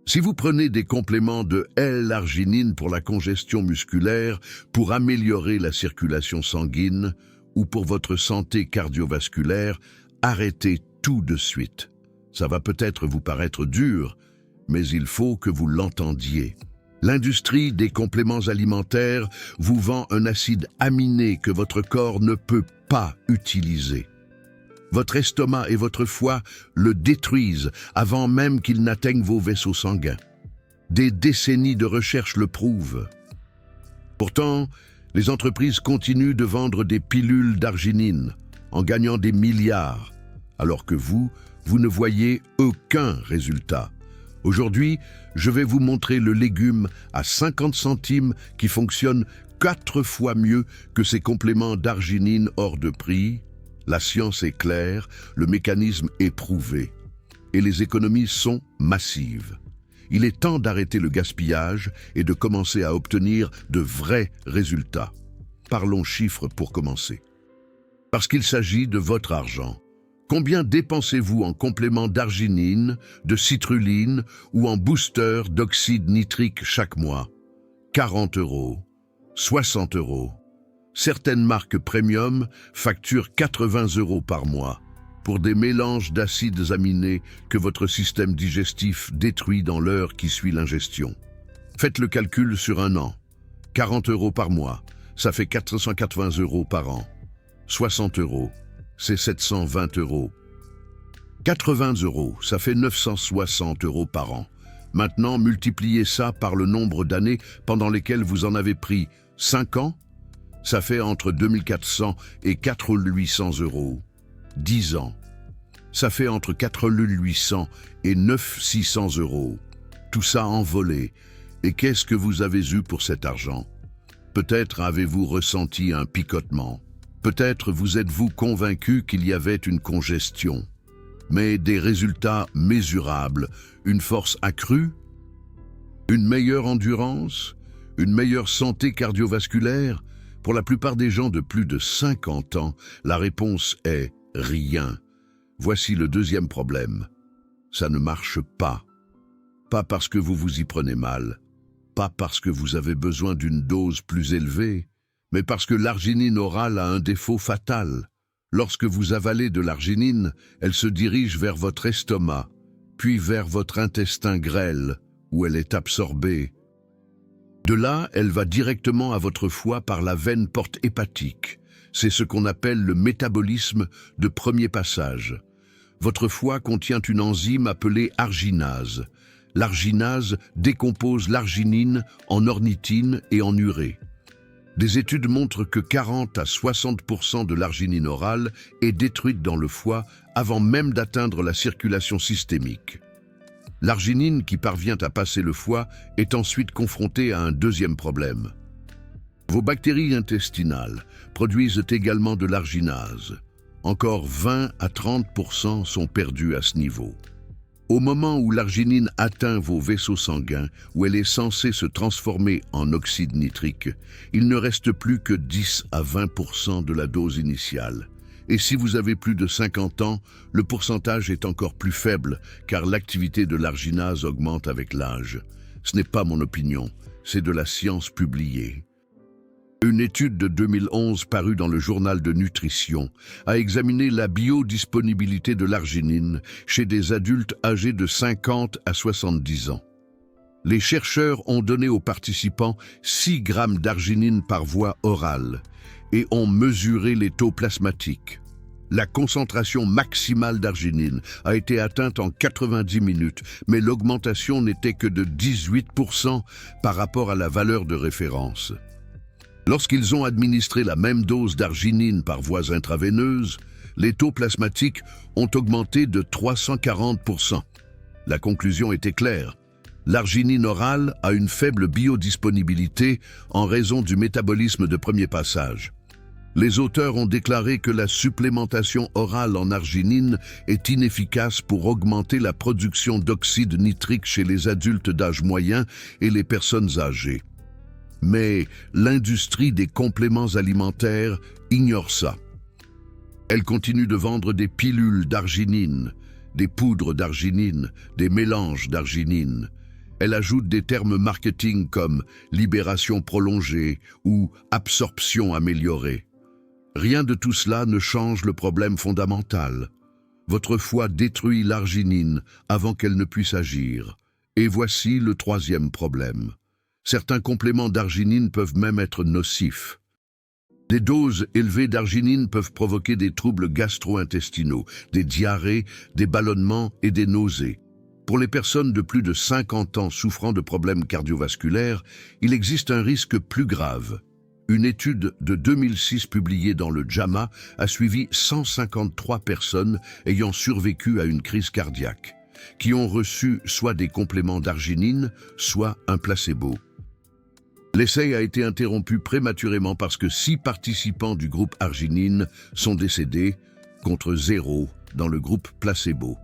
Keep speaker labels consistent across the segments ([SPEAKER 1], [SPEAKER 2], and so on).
[SPEAKER 1] Si vous prenez des compléments de L-arginine pour la congestion musculaire, pour améliorer la circulation sanguine ou pour votre santé cardiovasculaire, arrêtez tout de suite. Ça va peut-être vous paraître dur, mais il faut que vous l'entendiez. L'industrie des compléments alimentaires vous vend un acide aminé que votre corps ne peut pas utiliser. Votre estomac et votre foie le détruisent avant même qu'il n'atteigne vos vaisseaux sanguins. Des décennies de recherche le prouvent. Pourtant, les entreprises continuent de vendre des pilules d'arginine en gagnant des milliards, alors que vous ne voyez aucun résultat. Aujourd'hui, je vais vous montrer le légume à 50 centimes qui fonctionne 4 fois mieux que ces compléments d'arginine hors de prix. La science est claire, le mécanisme est prouvé et les économies sont massives. Il est temps d'arrêter le gaspillage et de commencer à obtenir de vrais résultats. Parlons chiffres pour commencer. Parce qu'il s'agit de votre argent. Combien dépensez-vous en complément d'arginine, de citrulline ou en booster d'oxyde nitrique chaque mois? 40 €, 60 €. Certaines marques premium facturent 80 € par mois pour des mélanges d'acides aminés que votre système digestif détruit dans l'heure qui suit l'ingestion. Faites le calcul sur un an. 40 € par mois, ça fait 480 € par an. 60 €, c'est 720 €. 80 €, ça fait 960 € par an. Maintenant, multipliez ça par le nombre d'années pendant lesquelles vous en avez pris 5 ans. Ça fait entre 2400 et 4800 €. 10 ans. Ça fait entre 4800 et 9600 €. Tout ça envolé. Et qu'est-ce que vous avez eu pour cet argent? Peut-être avez-vous ressenti un picotement. Peut-être vous êtes-vous convaincu qu'il y avait une congestion. Mais des résultats mesurables, une force accrue, une meilleure endurance, une meilleure santé cardiovasculaire. Pour la plupart des gens de plus de 50 ans, la réponse est rien. Voici le deuxième problème. Ça ne marche pas. Pas parce que vous vous y prenez mal, pas parce que vous avez besoin d'une dose plus élevée, mais parce que l'arginine orale a un défaut fatal. Lorsque vous avalez de l'arginine, elle se dirige vers votre estomac, puis vers votre intestin grêle, où elle est absorbée. De là, elle va directement à votre foie par la veine porte hépatique. C'est ce qu'on appelle le métabolisme de premier passage. Votre foie contient une enzyme appelée arginase. L'arginase décompose l'arginine en ornithine et en urée. Des études montrent que 40 à 60% de l'arginine orale est détruite dans le foie avant même d'atteindre la circulation systémique. L'arginine qui parvient à passer le foie est ensuite confrontée à un deuxième problème. Vos bactéries intestinales produisent également de l'arginase. Encore 20 à 30% sont perdus à ce niveau. Au moment où l'arginine atteint vos vaisseaux sanguins, où elle est censée se transformer en oxyde nitrique, il ne reste plus que 10 à 20% de la dose initiale. Et si vous avez plus de 50 ans, le pourcentage est encore plus faible, car l'activité de l'arginase augmente avec l'âge. Ce n'est pas mon opinion, c'est de la science publiée. Une étude de 2011 parue dans le journal de nutrition a examiné la biodisponibilité de l'arginine chez des adultes âgés de 50 à 70 ans. Les chercheurs ont donné aux participants 6 grammes d'arginine par voie orale et ont mesuré les taux plasmatiques. La concentration maximale d'arginine a été atteinte en 90 minutes, mais l'augmentation n'était que de 18% par rapport à la valeur de référence. Lorsqu'ils ont administré la même dose d'arginine par voie intraveineuse, les taux plasmatiques ont augmenté de 340%. La conclusion était claire. L'arginine orale a une faible biodisponibilité en raison du métabolisme de premier passage. Les auteurs ont déclaré que la supplémentation orale en arginine est inefficace pour augmenter la production d'oxyde nitrique chez les adultes d'âge moyen et les personnes âgées. Mais l'industrie des compléments alimentaires ignore ça. Elle continue de vendre des pilules d'arginine, des poudres d'arginine, des mélanges d'arginine. Elle ajoute des termes marketing comme libération prolongée ou absorption améliorée. Rien de tout cela ne change le problème fondamental. Votre foie détruit l'arginine avant qu'elle ne puisse agir. Et voici le troisième problème. Certains compléments d'arginine peuvent même être nocifs. Des doses élevées d'arginine peuvent provoquer des troubles gastro-intestinaux, des diarrhées, des ballonnements et des nausées. Pour les personnes de plus de 50 ans souffrant de problèmes cardiovasculaires, il existe un risque plus grave. Une étude de 2006 publiée dans le JAMA a suivi 153 personnes ayant survécu à une crise cardiaque, qui ont reçu soit des compléments d'arginine, soit un placebo. L'essai a été interrompu prématurément parce que 6 participants du groupe arginine sont décédés, contre 0 dans le groupe placebo.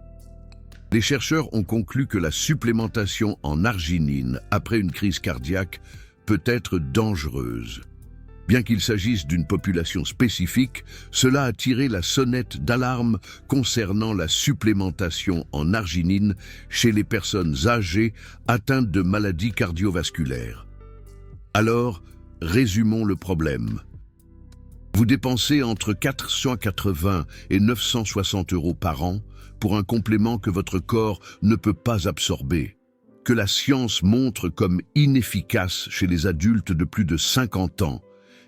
[SPEAKER 1] Les chercheurs ont conclu que la supplémentation en arginine après une crise cardiaque peut être dangereuse. Bien qu'il s'agisse d'une population spécifique, cela a tiré la sonnette d'alarme concernant la supplémentation en arginine chez les personnes âgées atteintes de maladies cardiovasculaires. Alors, résumons le problème. Vous dépensez entre 480 et 960 € par an pour un complément que votre corps ne peut pas absorber, que la science montre comme inefficace chez les adultes de plus de 50 ans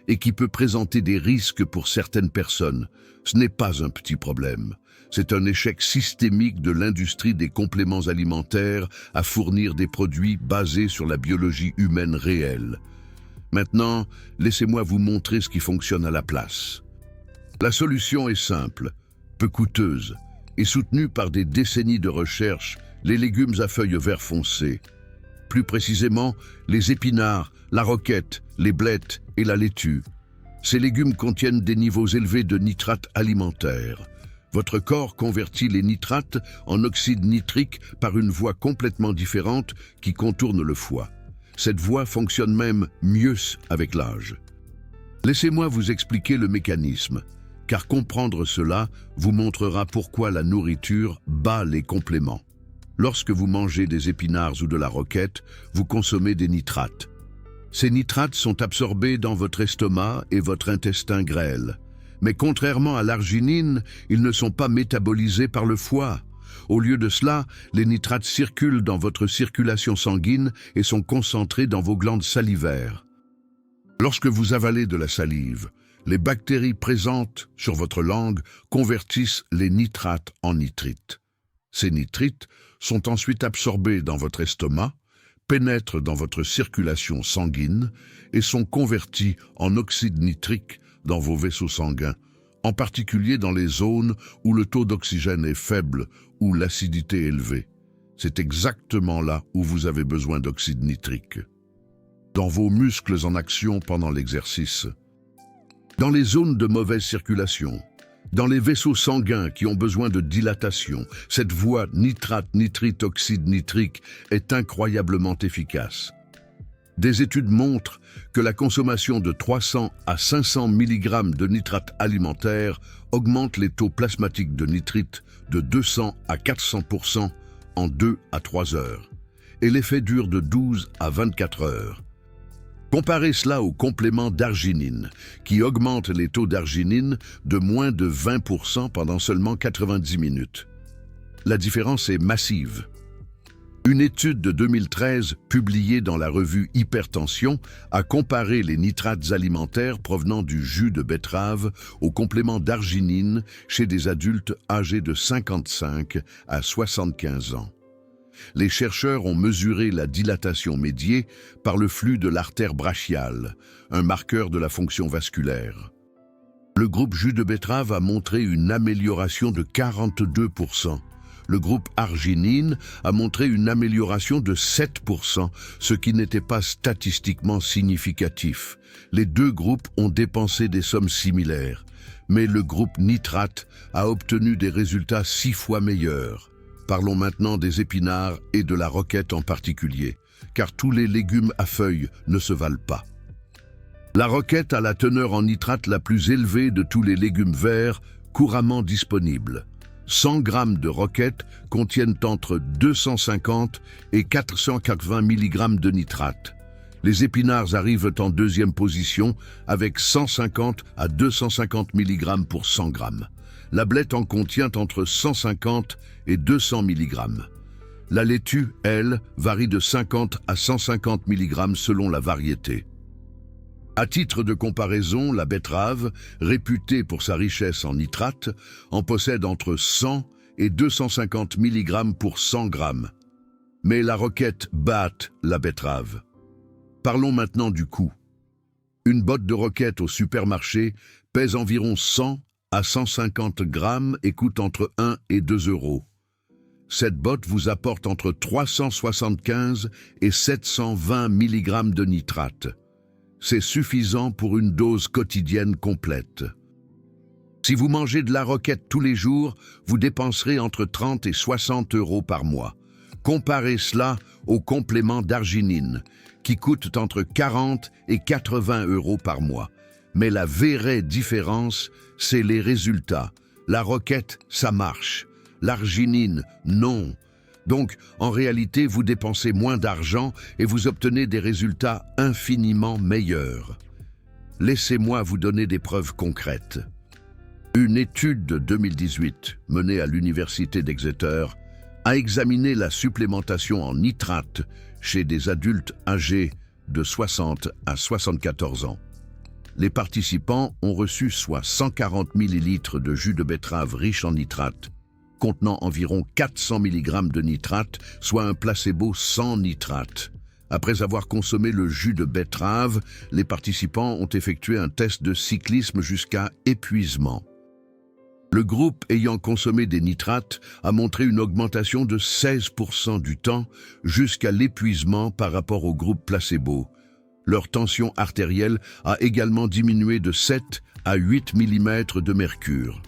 [SPEAKER 1] et qui peut présenter des risques pour certaines personnes. Ce n'est pas un petit problème. C'est un échec systémique de l'industrie des compléments alimentaires à fournir des produits basés sur la biologie humaine réelle. Maintenant, laissez-moi vous montrer ce qui fonctionne à la place. La solution est simple, peu coûteuse, et soutenue par des décennies de recherche, les légumes à feuilles vert foncé. Plus précisément, les épinards, la roquette, les blettes et la laitue. Ces légumes contiennent des niveaux élevés de nitrates alimentaires. Votre corps convertit les nitrates en oxyde nitrique par une voie complètement différente qui contourne le foie. Cette voie fonctionne même mieux avec l'âge. Laissez-moi vous expliquer le mécanisme, car comprendre cela vous montrera pourquoi la nourriture bat les compléments. Lorsque vous mangez des épinards ou de la roquette, vous consommez des nitrates. Ces nitrates sont absorbés dans votre estomac et votre intestin grêle. Mais contrairement à l'arginine, ils ne sont pas métabolisés par le foie. Au lieu de cela, les nitrates circulent dans votre circulation sanguine et sont concentrés dans vos glandes salivaires. Lorsque vous avalez de la salive, les bactéries présentes sur votre langue convertissent les nitrates en nitrites. Ces nitrites sont ensuite absorbés dans votre estomac, pénètrent dans votre circulation sanguine et sont convertis en oxyde nitrique dans vos vaisseaux sanguins, en particulier dans les zones où le taux d'oxygène est faible ou l'acidité élevée. C'est exactement là où vous avez besoin d'oxyde nitrique. Dans vos muscles en action pendant l'exercice, dans les zones de mauvaise circulation, dans les vaisseaux sanguins qui ont besoin de dilatation, cette voie nitrate-nitrite-oxyde nitrique est incroyablement efficace. Des études montrent que la consommation de 300 à 500 mg de nitrate alimentaire augmente les taux plasmatiques de nitrite de 200 à 400% en 2 à 3 heures, et l'effet dure de 12 à 24 heures. Comparez cela au complément d'arginine, qui augmente les taux d'arginine de moins de 20% pendant seulement 90 minutes. La différence est massive. Une étude de 2013, publiée dans la revue Hypertension, a comparé les nitrates alimentaires provenant du jus de betterave aux compléments d'arginine chez des adultes âgés de 55 à 75 ans. Les chercheurs ont mesuré la dilatation médiée par le flux de l'artère brachiale, un marqueur de la fonction vasculaire. Le groupe jus de betterave a montré une amélioration de 42%. Le groupe arginine a montré une amélioration de 7%, ce qui n'était pas statistiquement significatif. Les deux groupes ont dépensé des sommes similaires, mais le groupe nitrate a obtenu des résultats 6 fois meilleurs. Parlons maintenant des épinards et de la roquette en particulier, car tous les légumes à feuilles ne se valent pas. La roquette a la teneur en nitrate la plus élevée de tous les légumes verts couramment disponibles. 100 grammes de roquettes contiennent entre 250 et 480 mg de nitrate. Les épinards arrivent en deuxième position avec 150 à 250 mg pour 100 grammes. La blette en contient entre 150 et 200 mg. La laitue, elle, varie de 50 à 150 mg selon la variété. À titre de comparaison, la betterave, réputée pour sa richesse en nitrate, en possède entre 100 et 250 mg pour 100 grammes. Mais la roquette bat la betterave. Parlons maintenant du coût. Une botte de roquette au supermarché pèse environ 100 à 150 grammes et coûte entre 1 et 2 euros. Cette botte vous apporte entre 375 et 720 mg de nitrate. C'est suffisant pour une dose quotidienne complète. Si vous mangez de la roquette tous les jours, vous dépenserez entre 30 et 60 euros par mois. Comparez cela aux compléments d'arginine, qui coûtent entre 40 et 80 euros par mois. Mais la vraie différence, c'est les résultats. La roquette, ça marche. L'arginine, non. Donc, en réalité, vous dépensez moins d'argent et vous obtenez des résultats infiniment meilleurs. Laissez-moi vous donner des preuves concrètes. Une étude de 2018, menée à l'Université d'Exeter, a examiné la supplémentation en nitrate chez des adultes âgés de 60 à 74 ans. Les participants ont reçu soit 140 ml de jus de betterave riche en nitrate, contenant environ 400 mg de nitrate, soit un placebo sans nitrate. Après avoir consommé le jus de betterave, les participants ont effectué un test de cyclisme jusqu'à épuisement. Le groupe ayant consommé des nitrates a montré une augmentation de 16% du temps jusqu'à l'épuisement par rapport au groupe placebo. Leur tension artérielle a également diminué de 7 à 8 mm de mercure.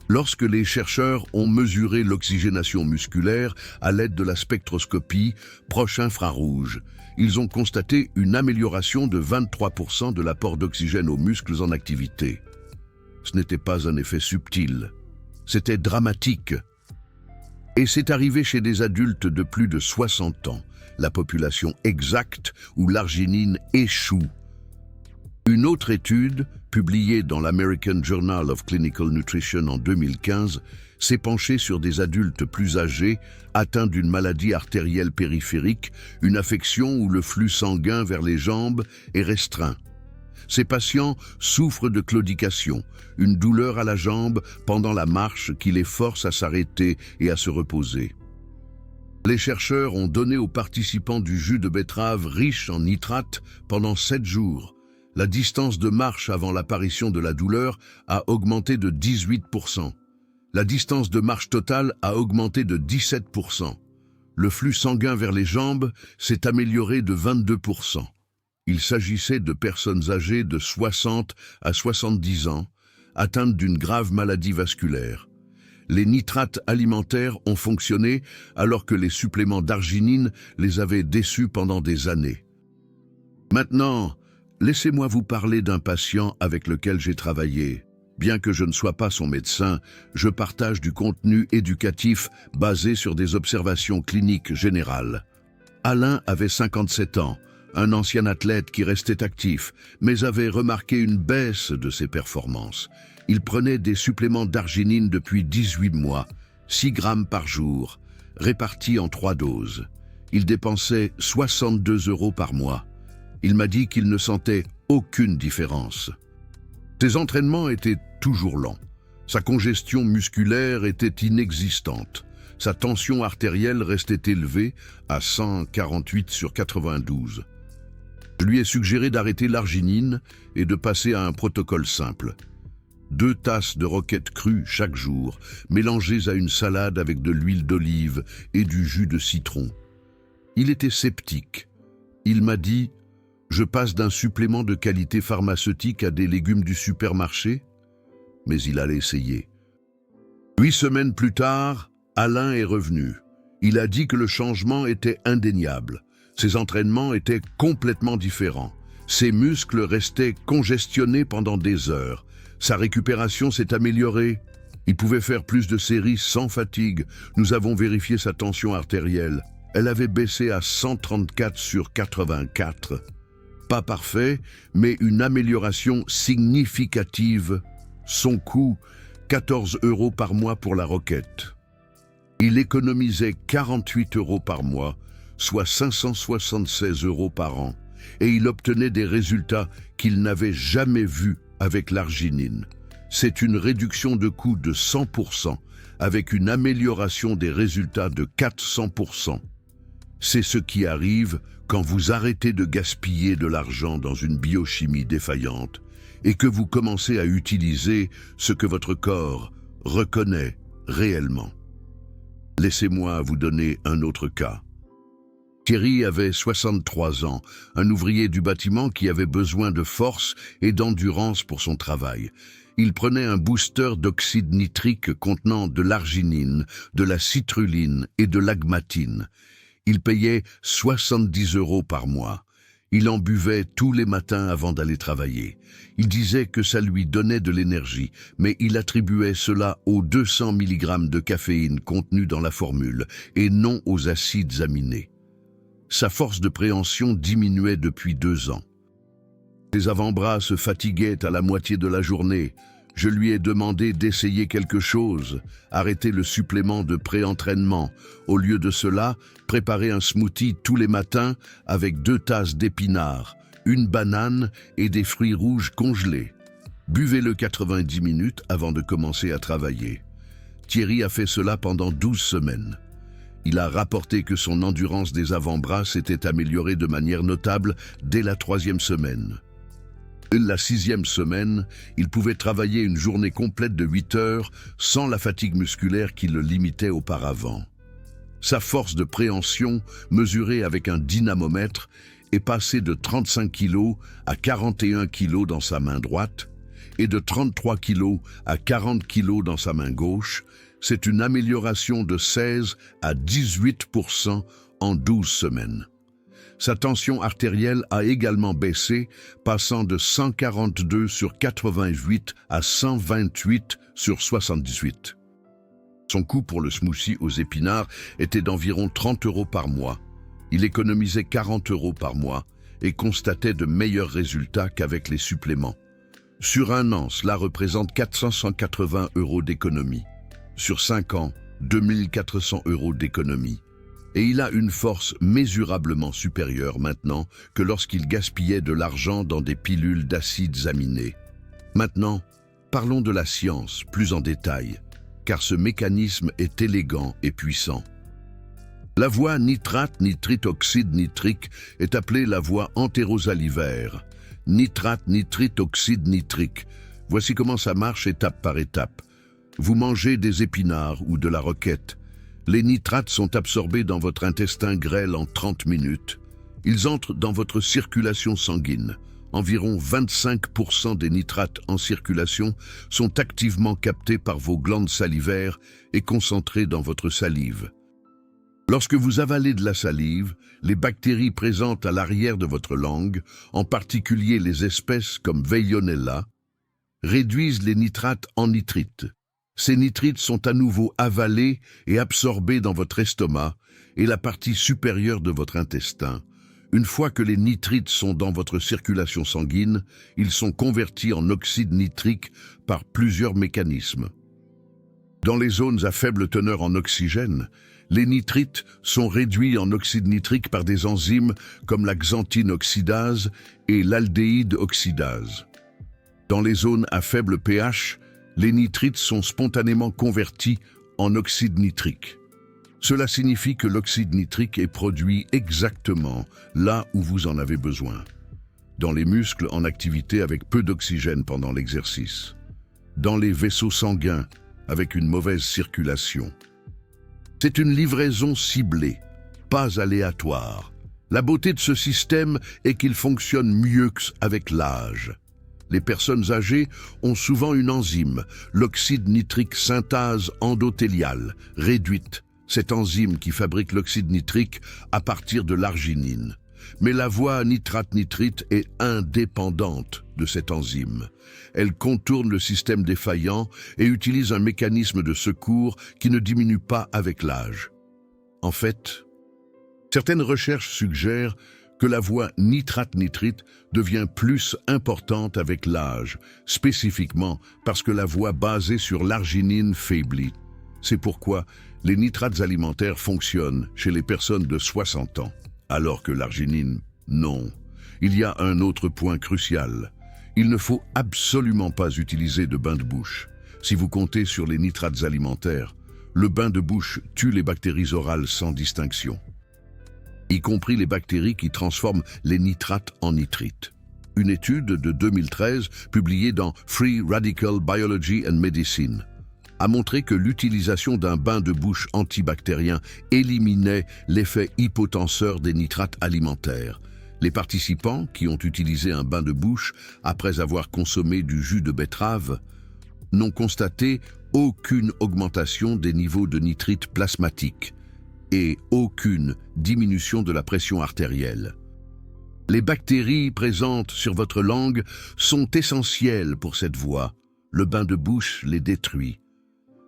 [SPEAKER 1] Lorsque les chercheurs ont mesuré l'oxygénation musculaire à l'aide de la spectroscopie proche infrarouge, ils ont constaté une amélioration de 23% de l'apport d'oxygène aux muscles en activité. Ce n'était pas un effet subtil, c'était dramatique. Et c'est arrivé chez des adultes de plus de 60 ans, la population exacte où l'arginine échoue. Une autre étude, publiée dans l'American Journal of Clinical Nutrition en 2015, s'est penchée sur des adultes plus âgés atteints d'une maladie artérielle périphérique, une affection où le flux sanguin vers les jambes est restreint. Ces patients souffrent de claudication, une douleur à la jambe pendant la marche qui les force à s'arrêter et à se reposer. Les chercheurs ont donné aux participants du jus de betterave riche en nitrate pendant 7 jours. La distance de marche avant l'apparition de la douleur a augmenté de 18%. La distance de marche totale a augmenté de 17%. Le flux sanguin vers les jambes s'est amélioré de 22%. Il s'agissait de personnes âgées de 60 à 70 ans, atteintes d'une grave maladie vasculaire. Les nitrates alimentaires ont fonctionné alors que les suppléments d'arginine les avaient déçus pendant des années. Maintenant, laissez-moi vous parler d'un patient avec lequel j'ai travaillé. Bien que je ne sois pas son médecin, je partage du contenu éducatif basé sur des observations cliniques générales. Alain avait 57 ans, un ancien athlète qui restait actif, mais avait remarqué une baisse de ses performances. Il prenait des suppléments d'arginine depuis 18 mois, 6 grammes par jour, répartis en 3 doses. Il dépensait 62 euros par mois. Il m'a dit qu'il ne sentait aucune différence. Ses entraînements étaient toujours lents. Sa congestion musculaire était inexistante. Sa tension artérielle restait élevée à 148/92. Je lui ai suggéré d'arrêter l'arginine et de passer à un protocole simple. 2 tasses de roquettes crues chaque jour, mélangées à une salade avec de l'huile d'olive et du jus de citron. Il était sceptique. Il m'a dit « Je passe d'un supplément de qualité pharmaceutique à des légumes du supermarché ?» Mais il allait essayer. 8 semaines plus tard, Alain est revenu. Il a dit que le changement était indéniable. Ses entraînements étaient complètement différents. Ses muscles restaient congestionnés pendant des heures. Sa récupération s'est améliorée. Il pouvait faire plus de séries sans fatigue. Nous avons vérifié sa tension artérielle. Elle avait baissé à 134/84. Pas parfait, mais une amélioration significative. Son coût, 14 € par mois pour la roquette. Il économisait 48 € par mois, soit 576 € par an, et il obtenait des résultats qu'il n'avait jamais vus avec l'arginine. C'est une réduction de coût de 100%, avec une amélioration des résultats de 400%. C'est ce qui arrive quand vous arrêtez de gaspiller de l'argent dans une biochimie défaillante et que vous commencez à utiliser ce que votre corps reconnaît réellement. Laissez-moi vous donner un autre cas. Thierry avait 63 ans, un ouvrier du bâtiment qui avait besoin de force et d'endurance pour son travail. Il prenait un booster d'oxyde nitrique contenant de l'arginine, de la citrulline et de l'agmatine. Il payait 70 € par mois. Il en buvait tous les matins avant d'aller travailler. Il disait que ça lui donnait de l'énergie, mais il attribuait cela aux 200 mg de caféine contenus dans la formule et non aux acides aminés. Sa force de préhension diminuait depuis 2 ans. Ses avant-bras se fatiguaient à la moitié de la journée. Je lui ai demandé d'essayer quelque chose, arrêter le supplément de pré-entraînement. Au lieu de cela, préparer un smoothie tous les matins avec 2 tasses d'épinards, une banane et des fruits rouges congelés. Buvez-le 90 minutes avant de commencer à travailler. Thierry a fait cela pendant 12 semaines. Il a rapporté que son endurance des avant-bras s'était améliorée de manière notable dès la 3e semaine. La 6e semaine, il pouvait travailler une journée complète de 8 heures sans la fatigue musculaire qui le limitait auparavant. Sa force de préhension, mesurée avec un dynamomètre, est passée de 35 kg à 41 kg dans sa main droite et de 33 kg à 40 kg dans sa main gauche. C'est une amélioration de 16 à 18% en 12 semaines. Sa tension artérielle a également baissé, passant de 142/88 à 128/78. Son coût pour le smoothie aux épinards était d'environ 30 € par mois. Il économisait 40 € par mois et constatait de meilleurs résultats qu'avec les suppléments. Sur 1 an, cela représente 480 € d'économie. Sur 5 ans, 2400 € d'économie. Et il a une force mesurablement supérieure maintenant que lorsqu'il gaspillait de l'argent dans des pilules d'acides aminés. Maintenant, parlons de la science plus en détail, car ce mécanisme est élégant et puissant. La voie nitrate-nitrite-oxyde nitrique est appelée la voie entérosalivaire. Nitrate-nitrite-oxyde nitrique. Voici comment ça marche étape par étape. Vous mangez des épinards ou de la roquette. Les nitrates sont absorbés dans votre intestin grêle en 30 minutes. Ils entrent dans votre circulation sanguine. Environ 25% des nitrates en circulation sont activement captés par vos glandes salivaires et concentrés dans votre salive. Lorsque vous avalez de la salive, les bactéries présentes à l'arrière de votre langue, en particulier les espèces comme Veillonella, réduisent les nitrates en nitrites. Ces nitrites sont à nouveau avalés et absorbés dans votre estomac et la partie supérieure de votre intestin. Une fois que les nitrites sont dans votre circulation sanguine, ils sont convertis en oxyde nitrique par plusieurs mécanismes. Dans les zones à faible teneur en oxygène, les nitrites sont réduits en oxyde nitrique par des enzymes comme la xanthine oxydase et l'aldéhyde oxydase. Dans les zones à faible pH, les nitrites sont spontanément convertis en oxyde nitrique. Cela signifie que l'oxyde nitrique est produit exactement là où vous en avez besoin. Dans les muscles en activité avec peu d'oxygène pendant l'exercice. Dans les vaisseaux sanguins avec une mauvaise circulation. C'est une livraison ciblée, pas aléatoire. La beauté de ce système est qu'il fonctionne mieux qu'avec l'âge. Les personnes âgées ont souvent une enzyme, l'oxyde nitrique synthase endothéliale, réduite, cette enzyme qui fabrique l'oxyde nitrique à partir de l'arginine. Mais la voie nitrate-nitrite est indépendante de cette enzyme. Elle contourne le système défaillant et utilise un mécanisme de secours qui ne diminue pas avec l'âge. En fait, certaines recherches suggèrent que la voie nitrate-nitrite devient plus importante avec l'âge, spécifiquement parce que la voie basée sur l'arginine faiblit. C'est pourquoi les nitrates alimentaires fonctionnent chez les personnes de 60 ans, alors que l'arginine, non. Il y a un autre point crucial. Il ne faut absolument pas utiliser de bain de bouche. Si vous comptez sur les nitrates alimentaires, le bain de bouche tue les bactéries orales sans distinction, y compris les bactéries qui transforment les nitrates en nitrites. Une étude de 2013, publiée dans Free Radical Biology and Medicine, a montré que l'utilisation d'un bain de bouche antibactérien éliminait l'effet hypotenseur des nitrates alimentaires. Les participants qui ont utilisé un bain de bouche après avoir consommé du jus de betterave n'ont constaté aucune augmentation des niveaux de nitrites plasmatiques et aucune diminution de la pression artérielle. Les bactéries présentes sur votre langue sont essentielles pour cette voie. Le bain de bouche les détruit.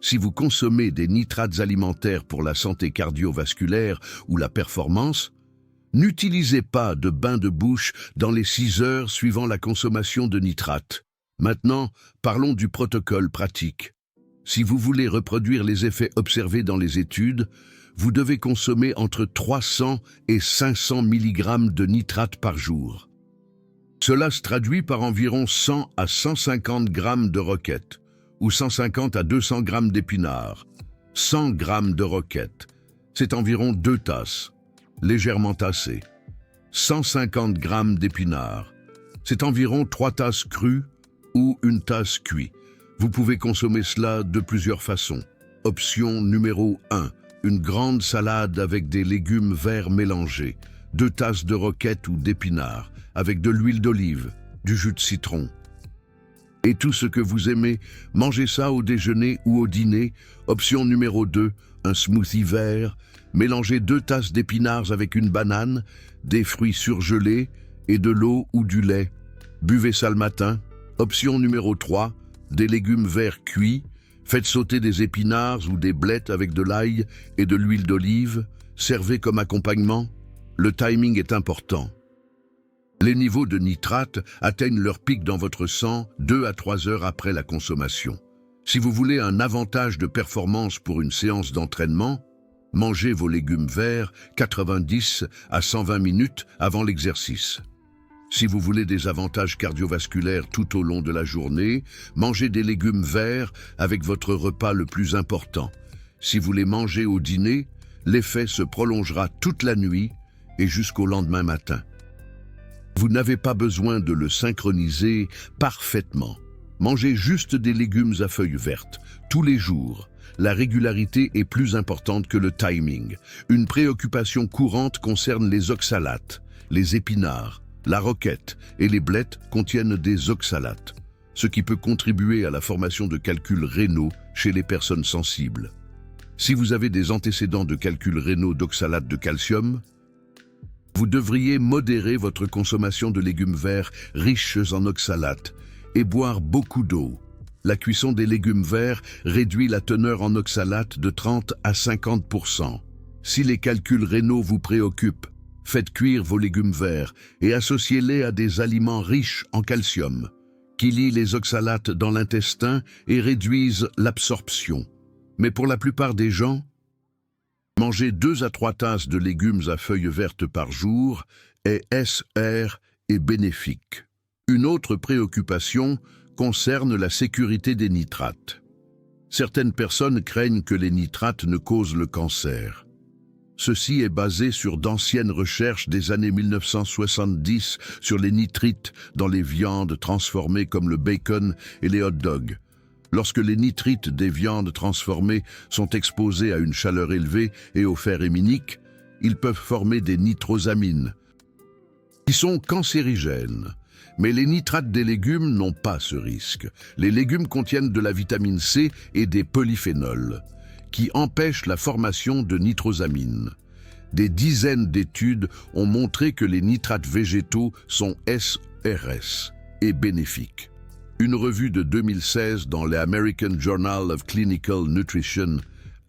[SPEAKER 1] Si vous consommez des nitrates alimentaires pour la santé cardiovasculaire ou la performance, n'utilisez pas de bain de bouche dans les 6 heures suivant la consommation de nitrates. Maintenant, parlons du protocole pratique. Si vous voulez reproduire les effets observés dans les études, vous devez consommer entre 300 et 500 mg de nitrate par jour. Cela se traduit par environ 100 à 150 g de roquette, ou 150 à 200 g d'épinards. 100 g de roquette, c'est environ 2 tasses, légèrement tassées. 150 g d'épinards, c'est environ 3 tasses crues ou 1 tasse cuite. Vous pouvez consommer cela de plusieurs façons. Option numéro 1. Une grande salade avec des légumes verts mélangés, 2 tasses de roquette ou d'épinards, avec de l'huile d'olive, du jus de citron. Et tout ce que vous aimez, mangez ça au déjeuner ou au dîner. Option numéro 2, un smoothie vert, mélangez 2 tasses d'épinards avec une banane, des fruits surgelés et de l'eau ou du lait. Buvez ça le matin. Option numéro 3, des légumes verts cuits. Faites sauter des épinards ou des blettes avec de l'ail et de l'huile d'olive. Servez comme accompagnement. Le timing est important. Les niveaux de nitrate atteignent leur pic dans votre sang 2 à 3 heures après la consommation. Si vous voulez un avantage de performance pour une séance d'entraînement, mangez vos légumes verts 90 à 120 minutes avant l'exercice. Si vous voulez des avantages cardiovasculaires tout au long de la journée, mangez des légumes verts avec votre repas le plus important. Si vous les mangez au dîner, l'effet se prolongera toute la nuit et jusqu'au lendemain matin. Vous n'avez pas besoin de le synchroniser parfaitement. Mangez juste des légumes à feuilles vertes, tous les jours. La régularité est plus importante que le timing. Une préoccupation courante concerne les oxalates, les épinards. La roquette et les blettes contiennent des oxalates, ce qui peut contribuer à la formation de calculs rénaux chez les personnes sensibles. Si vous avez des antécédents de calculs rénaux d'oxalate de calcium, vous devriez modérer votre consommation de légumes verts riches en oxalates et boire beaucoup d'eau. La cuisson des légumes verts réduit la teneur en oxalate de 30 à 50%. Si les calculs rénaux vous préoccupent, faites cuire vos légumes verts et associez-les à des aliments riches en calcium, qui lient les oxalates dans l'intestin et réduisent l'absorption. Mais pour la plupart des gens, manger 2 à 3 tasses de légumes à feuilles vertes par jour est et bénéfique. Une autre préoccupation concerne la sécurité des nitrates. Certaines personnes craignent que les nitrates ne causent le cancer. Ceci est basé sur d'anciennes recherches des années 1970 sur les nitrites dans les viandes transformées comme le bacon et les hot dogs. Lorsque les nitrites des viandes transformées sont exposés à une chaleur élevée et au fer héminique, ils peuvent former des nitrosamines, qui sont cancérigènes. Mais les nitrates des légumes n'ont pas ce risque. Les légumes contiennent de la vitamine C et des polyphénols, qui empêchent la formation de nitrosamines. Des dizaines d'études ont montré que les nitrates végétaux sont SRS et bénéfiques. Une revue de 2016 dans l'American Journal of Clinical Nutrition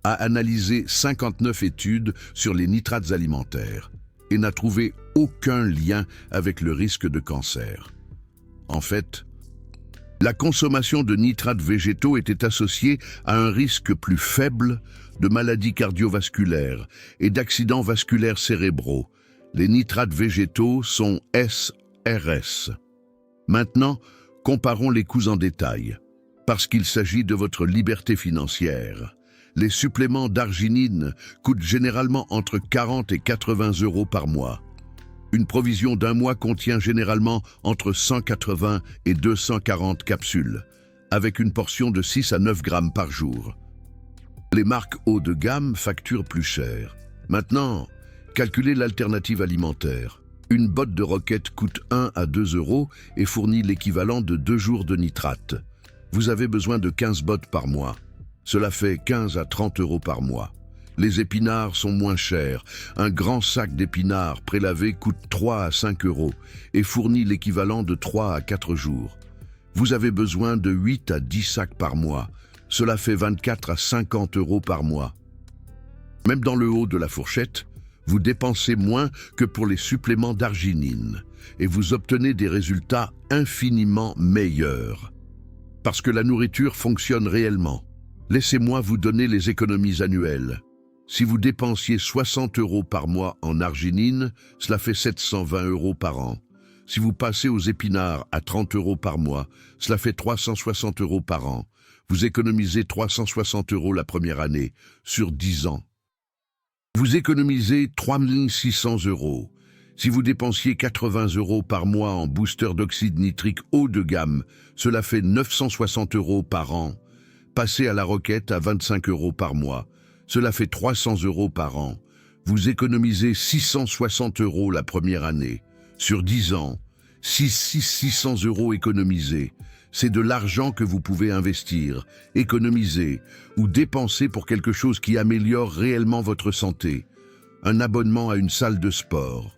[SPEAKER 1] a analysé 59 études sur les nitrates alimentaires et n'a trouvé aucun lien avec le risque de cancer. En fait, la consommation de nitrates végétaux était associée à un risque plus faible de maladies cardiovasculaires et d'accidents vasculaires cérébraux. Les nitrates végétaux sont SRS. Maintenant, comparons les coûts en détail. Parce qu'il s'agit de votre liberté financière, les suppléments d'arginine coûtent généralement entre 40 et 80 € par mois. Une provision d'un mois contient généralement entre 180 et 240 capsules, avec une portion de 6 à 9 grammes par jour. Les marques haut de gamme facturent plus cher. Maintenant, calculez l'alternative alimentaire. Une botte de roquette coûte 1 à 2 € et fournit l'équivalent de 2 jours de nitrate. Vous avez besoin de 15 bottes par mois. Cela fait 15 à 30 € par mois. Les épinards sont moins chers. Un grand sac d'épinards prélavés coûte 3 à 5 € et fournit l'équivalent de 3 à 4 jours. Vous avez besoin de 8 à 10 sacs par mois. Cela fait 24 à 50 € par mois. Même dans le haut de la fourchette, vous dépensez moins que pour les suppléments d'arginine et vous obtenez des résultats infiniment meilleurs. Parce que la nourriture fonctionne réellement. Laissez-moi vous donner les économies annuelles. Si vous dépensiez 60 € par mois en arginine, cela fait 720 € par an. Si vous passez aux épinards à 30 € par mois, cela fait 360 € par an. Vous économisez 360 € la première année, sur 10 ans. Vous économisez 3 600 €. Si vous dépensiez 80 € par mois en booster d'oxyde nitrique haut de gamme, cela fait 960 € par an. Passez à la roquette à 25 € par mois. Cela fait 300 € par an. Vous économisez 660 € la première année. Sur 10 ans, 600 € économisés. C'est de l'argent que vous pouvez investir, économiser ou dépenser pour quelque chose qui améliore réellement votre santé. Un abonnement à une salle de sport,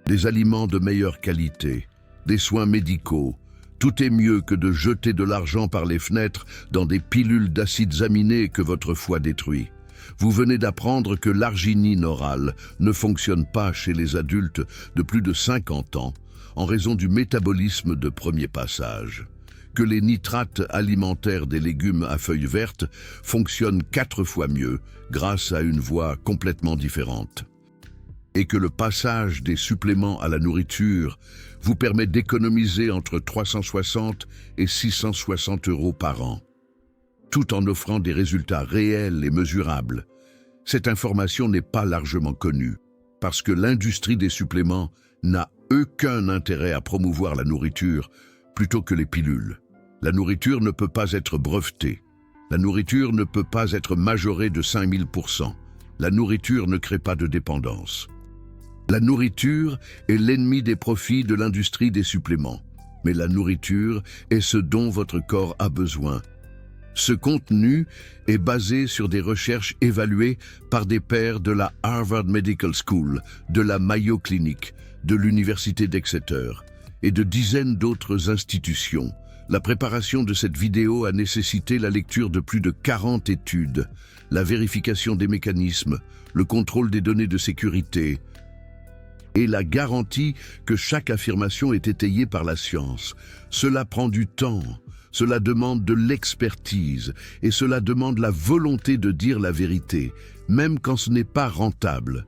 [SPEAKER 1] des aliments de meilleure qualité, des soins médicaux. Tout est mieux que de jeter de l'argent par les fenêtres dans des pilules d'acides aminés que votre foie détruit. Vous venez d'apprendre que l'arginine orale ne fonctionne pas chez les adultes de plus de 50 ans en raison du métabolisme de premier passage. Que les nitrates alimentaires des légumes à feuilles vertes fonctionnent 4 fois mieux grâce à une voie complètement différente. Et que le passage des suppléments à la nourriture vous permet d'économiser entre 360 et 660 € par an, tout en offrant des résultats réels et mesurables. Cette information n'est pas largement connue, parce que l'industrie des suppléments n'a aucun intérêt à promouvoir la nourriture plutôt que les pilules. La nourriture ne peut pas être brevetée. La nourriture ne peut pas être majorée de 5000 %. La nourriture ne crée pas de dépendance. La nourriture est l'ennemi des profits de l'industrie des suppléments. Mais la nourriture est ce dont votre corps a besoin. Ce contenu est basé sur des recherches évaluées par des pairs de la Harvard Medical School, de la Mayo Clinic, de l'Université d'Exeter et de dizaines d'autres institutions. La préparation de cette vidéo a nécessité la lecture de plus de 40 études, la vérification des mécanismes, le contrôle des données de sécurité et la garantie que chaque affirmation est étayée par la science. Cela prend du temps, cela demande de l'expertise et cela demande la volonté de dire la vérité, même quand ce n'est pas rentable.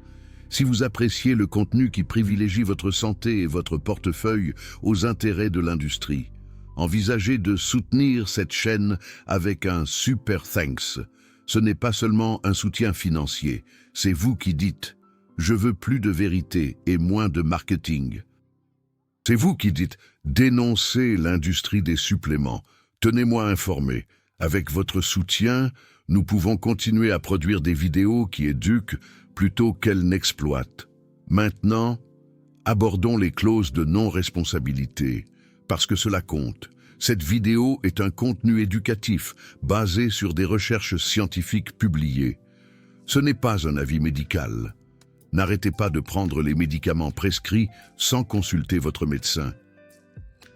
[SPEAKER 1] Si vous appréciez le contenu qui privilégie votre santé et votre portefeuille aux intérêts de l'industrie, envisagez de soutenir cette chaîne avec un super thanks. Ce n'est pas seulement un soutien financier, c'est vous qui dites « Je veux plus de vérité et moins de marketing ». C'est vous qui dites « Dénoncez l'industrie des suppléments, tenez-moi informé. Avec votre soutien, nous pouvons continuer à produire des vidéos qui éduquent plutôt qu'elles n'exploitent. » Maintenant, abordons les clauses de non-responsabilité. Parce que cela compte. Cette vidéo est un contenu éducatif basé sur des recherches scientifiques publiées. Ce n'est pas un avis médical. N'arrêtez pas de prendre les médicaments prescrits sans consulter votre médecin.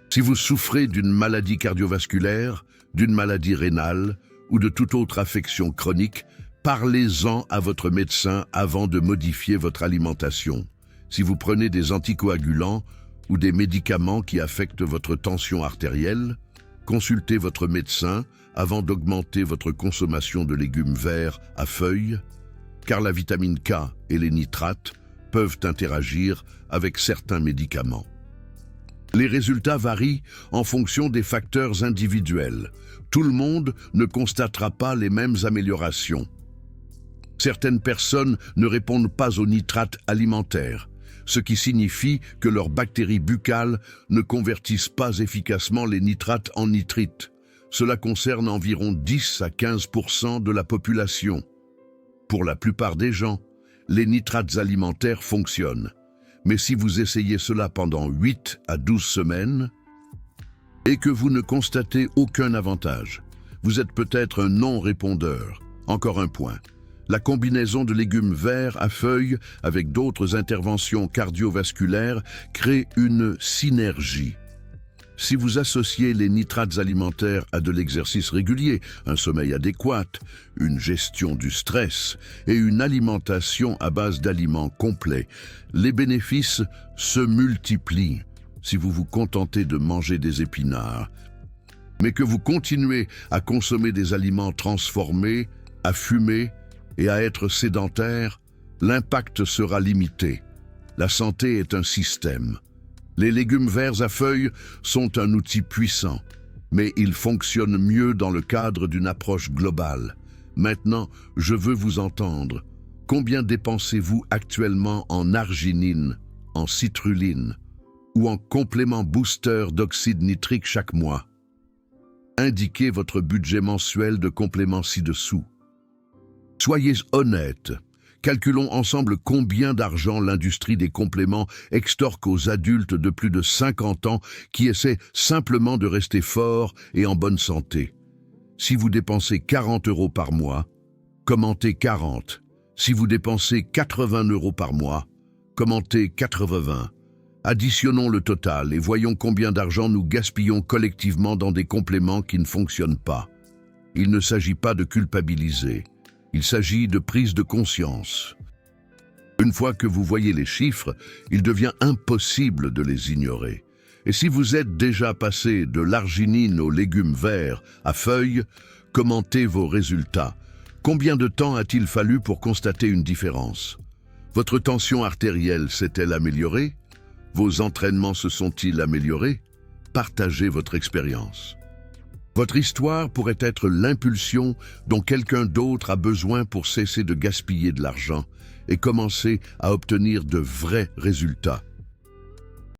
[SPEAKER 1] Si vous souffrez d'une maladie cardiovasculaire, d'une maladie rénale ou de toute autre affection chronique, parlez-en à votre médecin avant de modifier votre alimentation. Si vous prenez des anticoagulants ou des médicaments qui affectent votre tension artérielle, consultez votre médecin avant d'augmenter votre consommation de légumes verts à feuilles, car la vitamine K et les nitrates peuvent interagir avec certains médicaments. Les résultats varient en fonction des facteurs individuels. Tout le monde ne constatera pas les mêmes améliorations. Certaines personnes ne répondent pas aux nitrates alimentaires, ce qui signifie que leurs bactéries buccales ne convertissent pas efficacement les nitrates en nitrites. Cela concerne environ 10 à 15% de la population. Pour la plupart des gens, les nitrates alimentaires fonctionnent. Mais si vous essayez cela pendant 8 à 12 semaines et que vous ne constatez aucun avantage, vous êtes peut-être un non-répondeur. Encore un point. La combinaison de légumes verts à feuilles avec d'autres interventions cardiovasculaires crée une synergie. Si vous associez les nitrates alimentaires à de l'exercice régulier, un sommeil adéquat, une gestion du stress et une alimentation à base d'aliments complets, les bénéfices se multiplient. Si vous vous contentez de manger des épinards, mais que vous continuez à consommer des aliments transformés, à fumer et à être sédentaire, l'impact sera limité. La santé est un système. Les légumes verts à feuilles sont un outil puissant, mais ils fonctionnent mieux dans le cadre d'une approche globale. Maintenant, je veux vous entendre. Combien dépensez-vous actuellement en arginine, en citrulline ou en complément booster d'oxyde nitrique chaque mois? Indiquez votre budget mensuel de compléments ci-dessous. Soyez honnête. Calculons ensemble combien d'argent l'industrie des compléments extorque aux adultes de plus de 50 ans qui essaient simplement de rester forts et en bonne santé. Si vous dépensez 40 € par mois, commentez 40. Si vous dépensez 80 € par mois, commentez 80. Additionnons le total et voyons combien d'argent nous gaspillons collectivement dans des compléments qui ne fonctionnent pas. Il ne s'agit pas de culpabiliser. Il s'agit de prise de conscience. Une fois que vous voyez les chiffres, il devient impossible de les ignorer. Et si vous êtes déjà passé de l'arginine aux légumes verts à feuilles, commentez vos résultats. Combien de temps a-t-il fallu pour constater une différence? Votre tension artérielle s'est-elle améliorée? Vos entraînements se sont-ils améliorés? Partagez votre expérience. Votre histoire pourrait être l'impulsion dont quelqu'un d'autre a besoin pour cesser de gaspiller de l'argent et commencer à obtenir de vrais résultats.